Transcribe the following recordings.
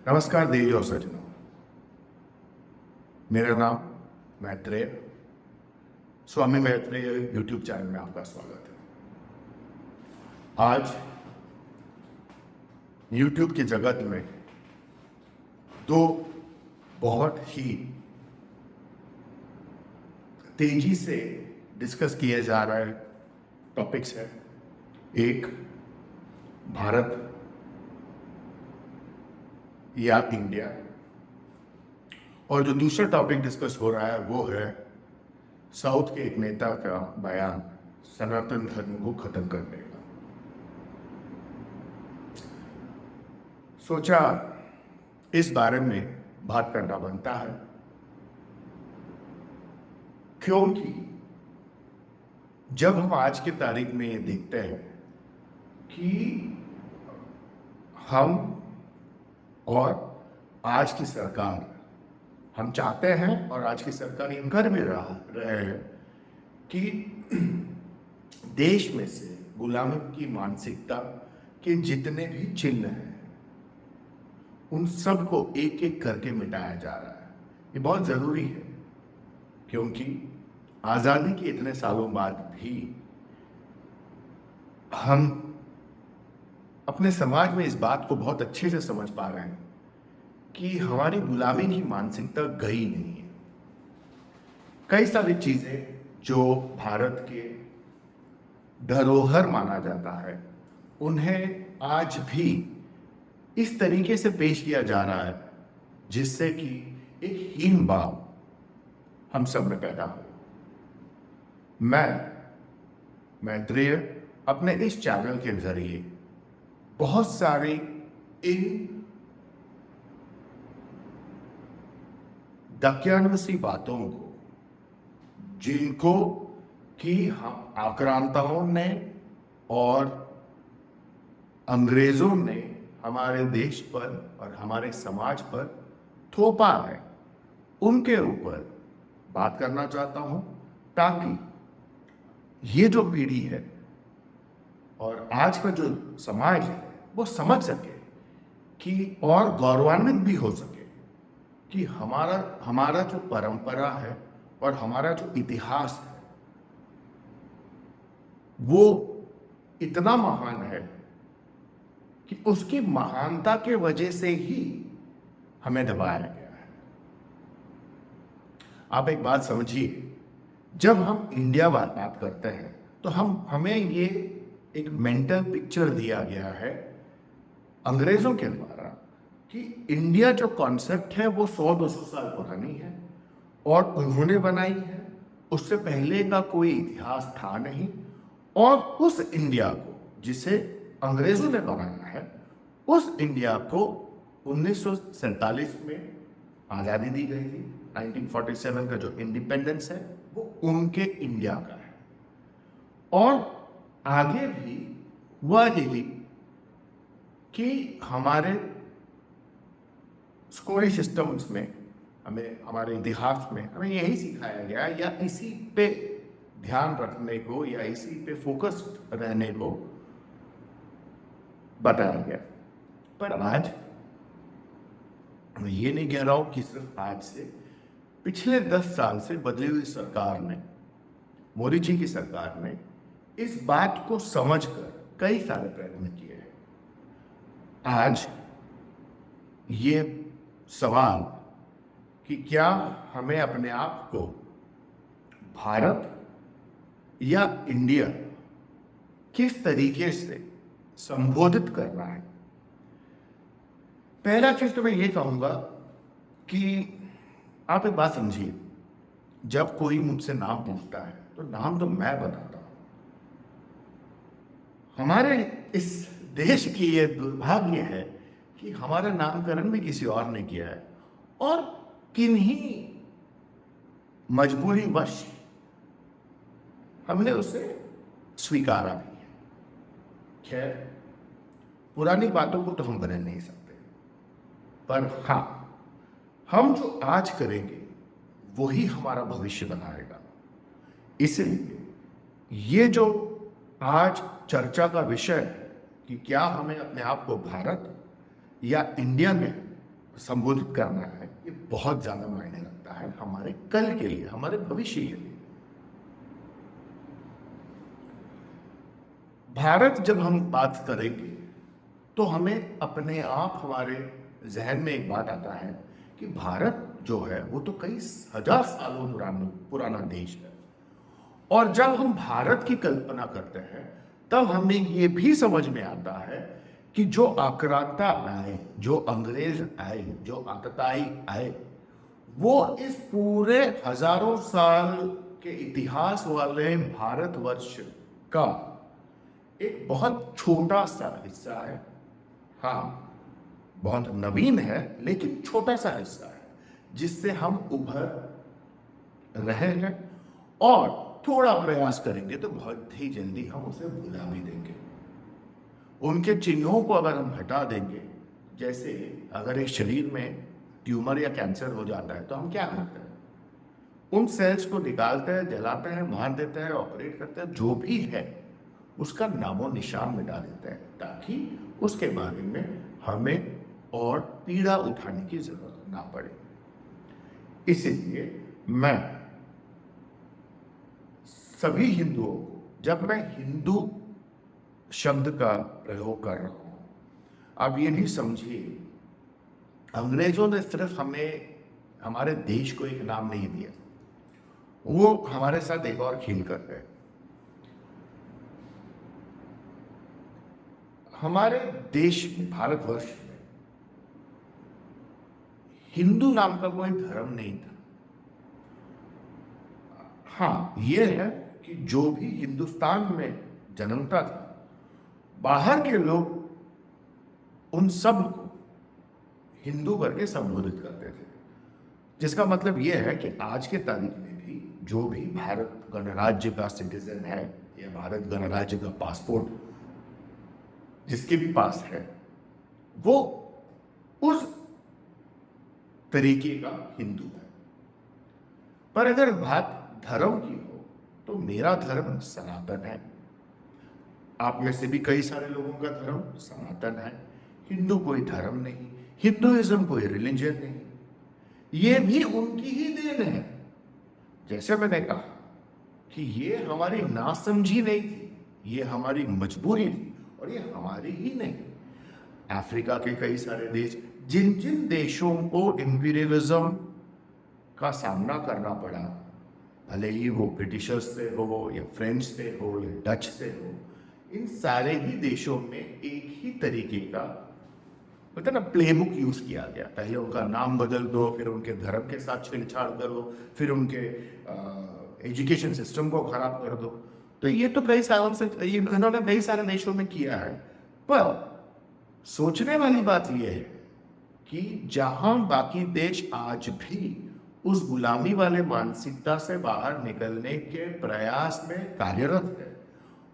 नमस्कार देवी और सज्जनों, मेरा नाम मैत्रेय, स्वामी मैत्रेय यूट्यूब चैनल में आपका स्वागत है। आज यूट्यूब की जगत में दो बहुत ही तेजी से डिस्कस किए जा रहे टॉपिक्स हैं। एक, भारत या इंडिया, और जो दूसरा टॉपिक डिस्कस हो रहा है वो है साउथ के एक नेता का बयान सनातन धर्म को खत्म करने का। सोचा इस बारे में बात करना बनता है, क्योंकि जब हम आज की तारीख में ये देखते हैं कि हम और आज की सरकार, हम चाहते हैं और आज की सरकार ये कर भी रहे हैं कि देश में से गुलामी की मानसिकता के जितने भी चिन्ह हैं उन सब को एक एक करके मिटाया जा रहा है। ये बहुत ज़रूरी है, क्योंकि आज़ादी के इतने सालों बाद भी हम अपने समाज में इस बात को बहुत अच्छे से समझ पा रहे हैं कि हमारी गुलामी की मानसिकता गई नहीं है। कई सारी चीजें जो भारत के धरोहर माना जाता है उन्हें आज भी इस तरीके से पेश किया जा रहा है जिससे कि एक हीन भाव हम सब में पैदा हो। मैं मैत्रेय अपने इस चैनल के जरिए बहुत सारी इन दकियानुसी बातों को, जिनको कि हम आक्रांताओं ने और अंग्रेजों ने हमारे देश पर और हमारे समाज पर थोपा है, उनके ऊपर बात करना चाहता हूं, ताकि ये जो पीढ़ी है और आज का जो समाज है वो समझ सके कि और गौरवान्वित भी हो सके कि हमारा जो परंपरा है और हमारा जो इतिहास है वो इतना महान है कि उसकी महानता के वजह से ही हमें दबाया गया है। आप एक बात समझिए, जब हम इंडिया बात करते हैं तो हमें ये एक मेंटल पिक्चर दिया गया है अंग्रेजों के द्वारा कि इंडिया जो कॉन्सेप्ट है वो 100-200 साल पुरानी है और उन्होंने बनाई है, उससे पहले का कोई इतिहास था नहीं। और उस इंडिया को जिसे अंग्रेजों ने बनाया है, उस इंडिया को 1947 में आज़ादी दी गई थी। 1947 का जो इंडिपेंडेंस है वो उनके इंडिया का है, और आगे भी हुआ यही कि हमारे स्कूली सिस्टम्स में हमें, हमारे इतिहास में हमें यही सिखाया गया या इसी पे ध्यान रखने को या इसी पे फोकस रहने को बताया गया। पर आज मैं ये नहीं कह रहा हूं कि सिर्फ आज से, पिछले 10 साल से बदली हुई सरकार ने, मोदी जी की सरकार ने इस बात को समझकर कई सारे प्रयत्न किए हैं। आज ये सवाल कि क्या हमें अपने आप को भारत या इंडिया किस तरीके से संबोधित करना है। पहला चीज तो मैं ये कहूंगा कि आप एक बात समझिए, जब कोई मुझसे नाम पूछता है तो नाम तो मैं बताता हूं। हमारे इस देश की ये दुर्भाग्य है कि हमारा नामकरण भी किसी और ने किया है, और किन्हीं मजबूरीवश हमने उसे स्वीकारा भी है। खैर, पुरानी बातों को तो हम बदल नहीं सकते, पर हाँ, हम जो आज करेंगे वही हमारा भविष्य बनाएगा। इसलिए ये जो आज चर्चा का विषय है कि क्या हमें अपने आप को भारत या इंडिया में संबोधित करना है, ये बहुत ज्यादा मायने रखता है हमारे कल के लिए, हमारे भविष्य के लिए। भारत जब हम बात करेंगे तो हमें अपने आप हमारे जहन में एक बात आता है कि भारत जो है वो तो कई हजार सालों पुराना देश है। और जब हम भारत की कल्पना करते हैं तब हमें ये भी समझ में आता है कि जो आक्रांता आए, जो अंग्रेज आए, जो आतताई आए, वो इस पूरे हजारों साल के इतिहास वाले भारतवर्ष का एक बहुत छोटा सा हिस्सा है। हाँ, बहुत नवीन है लेकिन छोटा सा हिस्सा है जिससे हम उभर रहे हैं, और थोड़ा प्रयास करेंगे तो बहुत ही जल्दी हम उसे भुला भी देंगे। उनके चिन्हों को अगर हम हटा देंगे, जैसे अगर एक शरीर में ट्यूमर या कैंसर हो जाता है तो हम क्या करते हैं, उन सेल्स को निकालते हैं, जलाते हैं, मार देते हैं, ऑपरेट करते हैं, जो भी है उसका नामो निशान मिटा देते हैं ताकि उसके बारे में हमें और पीड़ा उठाने की जरूरत ना पड़े। इसलिए मैं सभी हिंदुओं को, जब मैं हिंदू शब्द का प्रयोग कर रहा हूं, आप ये नहीं समझिए अंग्रेजों ने सिर्फ हमें, हमारे देश को एक नाम नहीं दिया, वो हमारे साथ एक और खेल कर गए। हमारे देश में, भारतवर्ष में, हिंदू नाम का कोई धर्म नहीं था। हाँ, यह है कि जो भी हिंदुस्तान में जन्मता था, बाहर के लोग उन सब को हिंदू करके संबोधित करते थे। जिसका मतलब यह है कि आज के तारीख में भी जो भी भारत गणराज्य का सिटीजन है या भारत गणराज्य का पासपोर्ट जिसके भी पास है, वो उस तरीके का हिंदू है। पर अगर बात धर्म की हो तो मेरा धर्म सनातन है। आप में से भी कई सारे लोगों का धर्म सनातन है। हिंदू कोई धर्म नहीं, हिंदुइज्म कोई रिलीजन नहीं, ये भी उनकी ही देन है। जैसे मैंने कहा कि ये हमारी नासमझी नहीं थी, ये हमारी मजबूरी थी, और ये हमारी ही नहीं, अफ्रीका के कई सारे देश, जिन जिन देशों को इंपीरियलिज्म का सामना करना पड़ा, भले ही वो ब्रिटिशर्स से हो या फ्रेंच से हो या डच से हो, इन सारे ही देशों में एक ही तरीके का होता ना प्लेबुक यूज किया गया। पहले उनका नाम बदल दो, फिर उनके धर्म के साथ छेड़छाड़ करो, फिर उनके एजुकेशन सिस्टम को खराब कर दो। तो ये तो कई सालों से इन्होंने कई सारे देशों में किया है। पर सोचने वाली बात यह है कि जहां बाकी देश आज भी उस गुलामी वाले मानसिकता से बाहर निकलने के प्रयास में कार्यरत है,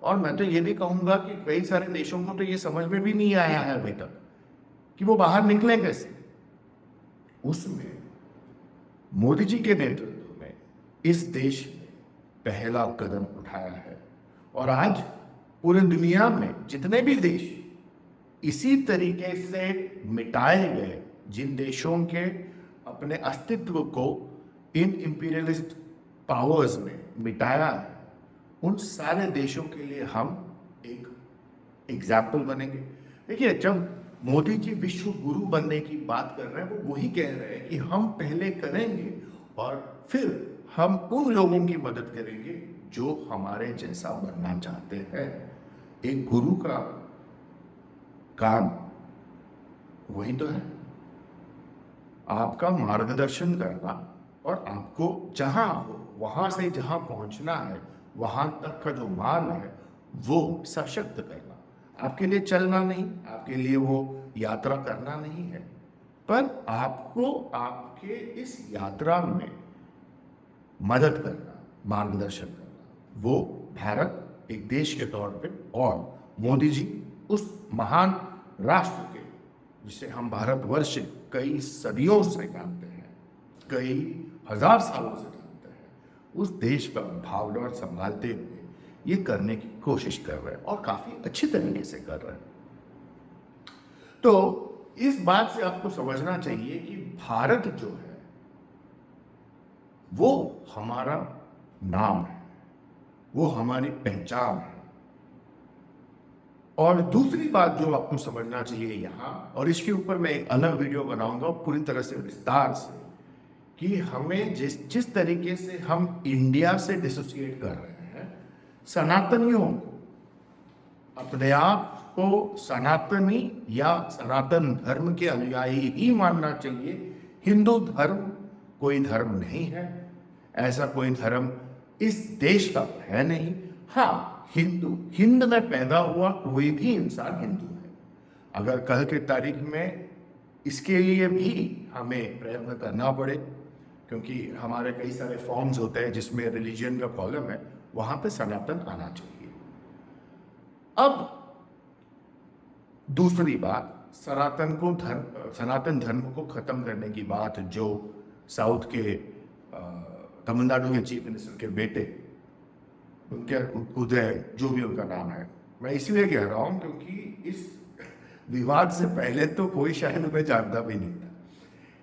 और मैं तो ये भी कहूंगा कि कई सारे देशों को तो ये समझ में भी नहीं आया है अभी तक कि वो बाहर निकले कैसे, उसमें मोदी जी के नेतृत्व में इस देश ने पहला कदम उठाया है। और आज पूरी दुनिया में जितने भी देश इसी तरीके से मिटाए गए, जिन देशों के अपने अस्तित्व को इन इंपीरियलिस्ट पावर्स ने मिटाया है, उन सारे देशों के लिए हम एक एग्जाम्पल बनेंगे। देखिए, जब मोदी जी विश्व गुरु बनने की बात कर रहे हैं, वो वही कह रहे हैं कि हम पहले करेंगे और फिर हम उन लोगों की मदद करेंगे जो हमारे जैसा बनना चाहते हैं। एक गुरु का काम वही तो है, आपका मार्गदर्शन करना और आपको जहां हो वहां से जहां पहुंचना है वहां तक का जो मार्ग है वो सशक्त करना। आपके लिए चलना नहीं, आपके लिए वो यात्रा करना नहीं है, पर आपको आपके इस यात्रा में मदद करना, मार्गदर्शन करना। वो भारत एक देश के तौर पे, और मोदी जी उस महान राष्ट्र के जिसे हम भारतवर्ष कई सदियों से जानते हैं, कई हजार सालों से जानते हैं, उस देश का भावना संभालते हुए ये करने की कोशिश कर रहे हैं और काफी अच्छी तरीके से कर रहे हैं। तो इस बात से आपको समझना चाहिए कि भारत जो है वो हमारा नाम है, वो हमारी पहचान है। और दूसरी बात जो आपको समझना चाहिए यहाँ, और इसके ऊपर मैं एक अलग वीडियो बनाऊंगा पूरी तरह से विस्तार से, कि हमें जिस जिस तरीके से हम इंडिया से डिसोसिएट कर रहे हैं, सनातनियों को अपने आप को सनातनी या सनातन धर्म के अनुयायी ही मानना चाहिए। हिंदू धर्म कोई धर्म नहीं है, ऐसा कोई धर्म इस देश का है नहीं। हाँ, हिंद में पैदा हुआ कोई भी इंसान हिंदू है। अगर कल के तारीख में इसके लिए भी हमें प्रयत्न करना पड़े, क्योंकि हमारे कई सारे फॉर्म्स होते हैं जिसमें रिलीजन का कॉलम है, वहां पे सनातन आना चाहिए। अब दूसरी बात, सनातन धर्म को खत्म करने की बात जो साउथ के तमिलनाडु के चीफ मिनिस्टर के बेटे, उनके उदय, जो भी उनका नाम है, मैं इसलिए कह रहा हूं क्योंकि इस विवाद से पहले तो कोई शायद उन्हें जानता भी नहीं था।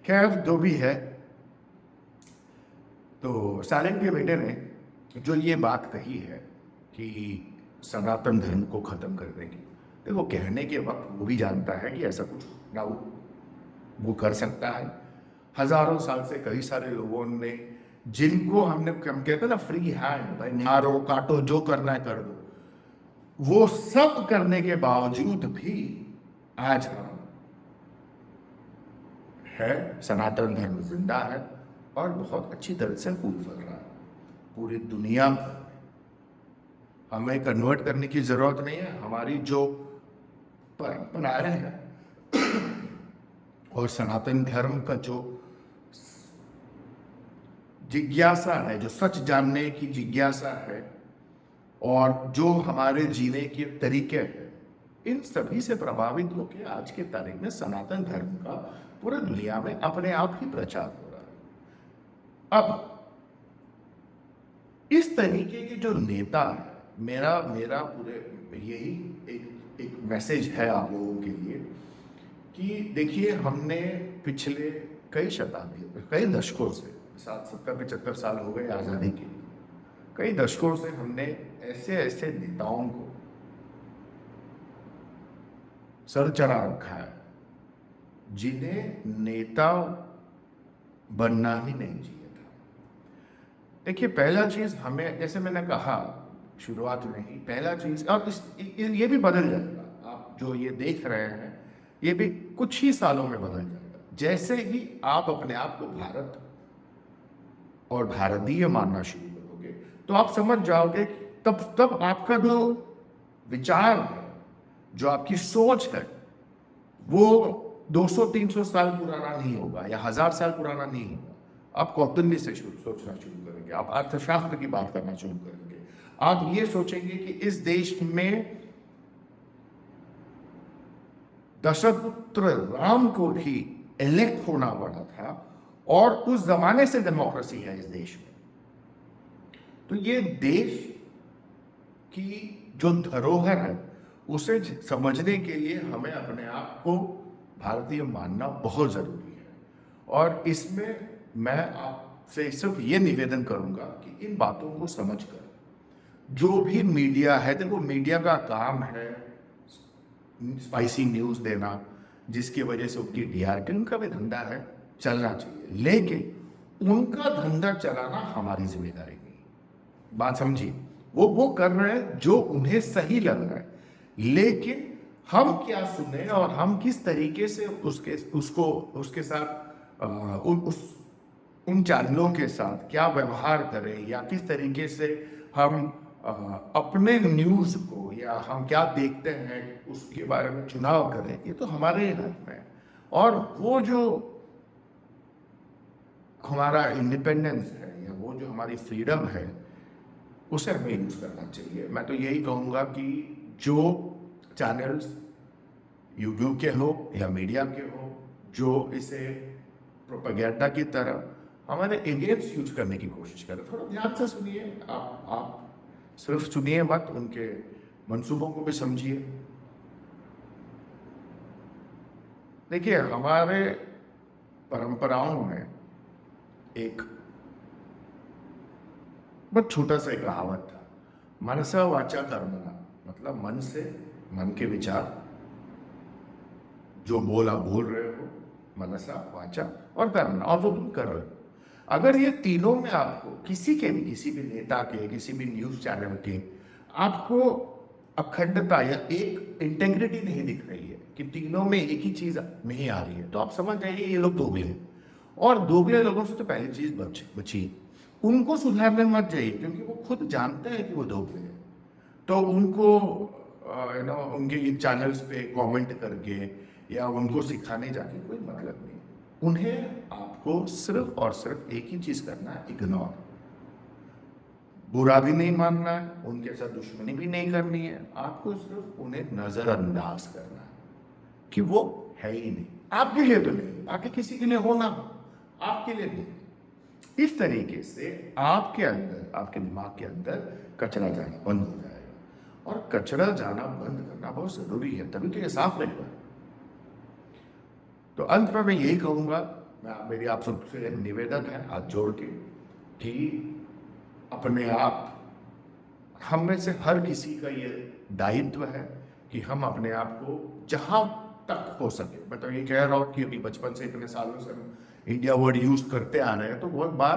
खैर, जो भी है, तो स्टालिन के बेटे ने जो ये बात कही है कि सनातन धर्म को खत्म कर देंगे, देखो कहने के वक्त वो भी जानता है कि ऐसा कुछ ना वो कर सकता है। हजारों साल से कई सारे लोगों ने, जिनको हम कहते हैं ना फ्री हैंड, भाई मारो काटो जो करना है कर दो, वो सब करने के बावजूद भी आज हम है, सनातन धर्म जिंदा है और बहुत अच्छी तरह से फूल फल रहा है पूरी दुनिया में। हमें कन्वर्ट करने की जरूरत नहीं है। हमारी जो परंपराएं हैं और सनातन धर्म का जो जिज्ञासा है, जो सच जानने की जिज्ञासा है, और जो हमारे जीने के तरीके हैं, इन सभी से प्रभावित होकर आज के तारीख में सनातन धर्म का पूरी दुनिया में अपने आप ही प्रचार हो रहा है। अब इस तरीके के जो नेता है, मेरा पूरे यही एक मैसेज है आप लोगों के लिए कि देखिए, हमने पिछले कई शताब्दियों, कई दशकों से, 70-75 साल हो गए आज़ादी के, कई दशकों से हमने ऐसे ऐसे नेताओं को सर चढ़ा रखा है जिन्हें नेता बनना ही नहीं चाहिए था। देखिए, पहला चीज हमें, जैसे मैंने कहा शुरुआत में ही, पहला चीज, अब ये भी बदल जाएगा। आप जो ये देख रहे हैं, ये भी कुछ ही सालों में बदल जाएगा। जैसे ही आप अपने आप को भारत और भारतीय मानना शुरू करोगे, तो आप समझ जाओगे, तब आपका जो विचार है, जो आपकी सोच है, वो 200-300 साल पुराना नहीं होगा या 1000 साल पुराना नहीं होगा। आप कौतूहल से सोचना शुरू करेंगे, आप अर्थशास्त्र की बात करना शुरू करेंगे, आप ये सोचेंगे कि इस देश में दशरथपुत्र राम को भी इलेक्ट होना पड़ा था, और उस जमाने से डेमोक्रेसी है इस देश में। तो ये देश की जो धरोहर है, उसे समझने के लिए हमें अपने आप को भारतीय मानना बहुत जरूरी है। और इसमें मैं आपसे सिर्फ ये निवेदन करूंगा कि इन बातों को समझकर जो भी मीडिया है, देखो मीडिया का काम है स्पाइसी न्यूज देना, जिसकी वजह से उनकी डीआरपी, उनका भी धंधा है, चलना चाहिए, लेकिन उनका धंधा चलाना हमारी जिम्मेदारी नहीं। बात समझिए, वो कर रहे हैं जो उन्हें सही लग रहा है, लेकिन हम क्या सुने और हम किस तरीके से उसके साथ उन चैनलों के साथ क्या व्यवहार करें, या किस तरीके से हम अपने न्यूज को, या हम क्या देखते हैं उसके बारे में चुनाव करें, ये तो हमारे हाथ में है। और वो जो हमारा इंडिपेंडेंस है, या वो जो हमारी फ्रीडम है, उसे हमें यूज करना चाहिए। मैं तो यही कहूँगा कि जो चैनल्स यूट्यूब के हो या मीडिया के हो, जो इसे प्रोपेगेंडा की तरह हमारे अगेंस्ट यूज करने की कोशिश करें, थोड़ा ध्यान से सुनिए। आप सिर्फ सुनिए मत, उनके मंसूबों को भी समझिए। देखिए, हमारे परंपराओं में एक बहुत छोटा सा एक कहावत था, मनसा वाचा कर्मणा, मतलब मन से, मन के विचार, जो बोल आप बोल रहे हो, मनसा वाचा और कर्मणा, और वो तुम कर रहे हो। अगर ये तीनों में आपको किसी के भी, किसी भी नेता के, किसी भी न्यूज चैनल के, आपको अखंडता या एक इंटेग्रिटी नहीं दिख रही है कि तीनों में एक ही चीज नहीं आ रही है, तो आप समझ जाइए ये लोग दोगले हैं। और दोगले लोगों से तो पहली चीज बची, उनको सुधारने मत जाइए, क्योंकि वो खुद जानते हैं कि वो दोगले हैं। तो उनको उनके चैनल्स पे कमेंट करके या उनको सिखाने जाके कोई मतलब नहीं। उन्हें आपको सिर्फ और सिर्फ एक ही चीज करना है, इग्नोर। बुरा भी नहीं मानना है, उनके साथ दुश्मनी भी नहीं करनी है, आपको सिर्फ उन्हें नजरअंदाज करना है कि वो है ही नहीं, आपके लिए तो नहीं, बाकी किसी के लिए होना हो, आपके लिए नहीं। इस तरीके से आपके अंदर, आपके दिमाग के अंदर कचरा जाना बंद हो जाएगा। और कचरा जाना बंद करना बहुत जरूरी है, तभी तो ये साफ रहेगा। तो अंत में मैं यही कहूंगा, मेरी आप सबसे निवेदन है हाथ जोड़ के, कि अपने आप, हम में से हर किसी का ये दायित्व है कि हम अपने आप को जहां तक हो सके, मैं तो ये कह रहा हूं कि अभी बचपन से इतने सालों से हम इंडिया वर्ड यूज करते आ रहे हैं, तो बहुत बार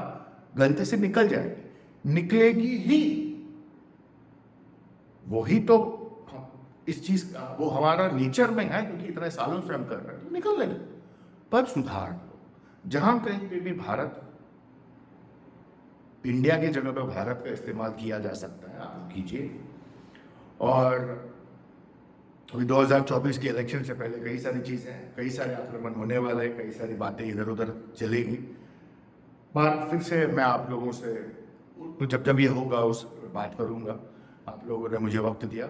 गलती से निकल जाएगी, निकलेगी ही, वही तो इस चीज का, वो हमारा नेचर में है, क्योंकि इतने सालों से हम कर रहे हैं, तो निकल लेंगे। पर सुधार लो, जहां कहीं पे भी भारत, इंडिया की जगह पर भारत का इस्तेमाल किया जा सकता है, आप कीजिए। और अभी 2024 के इलेक्शन से पहले कई सारी चीजें हैं, कई सारे आक्रमण होने वाले हैं, कई सारी बातें इधर उधर चलेगी। बात फिर से मैं आप लोगों से जब जब ये होगा उस बात करूंगा। आप लोगों ने मुझे वक्त दिया,